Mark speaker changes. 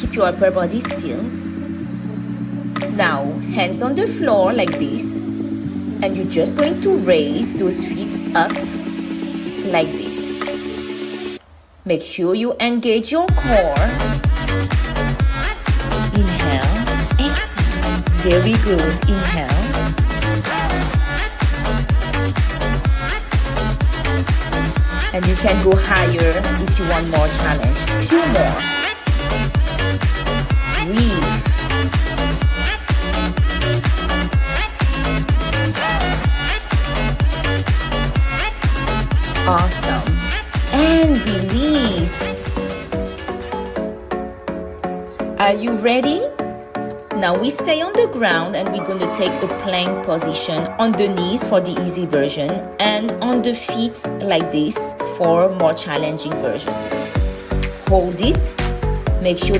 Speaker 1: Keep your upper body still. Now, hands on the floor like this. And you're just going to raise those feet up like this. Make sure you engage your core. Inhale, exhale. Very good. Inhale. And you can go higher if you want more challenge. Few more. Breathe. Awesome. And release. Are you ready? Now we stay on the ground and we're going to take a plank position on the knees for the easy version and on the feet like this for more challenging version. Hold it. Make sure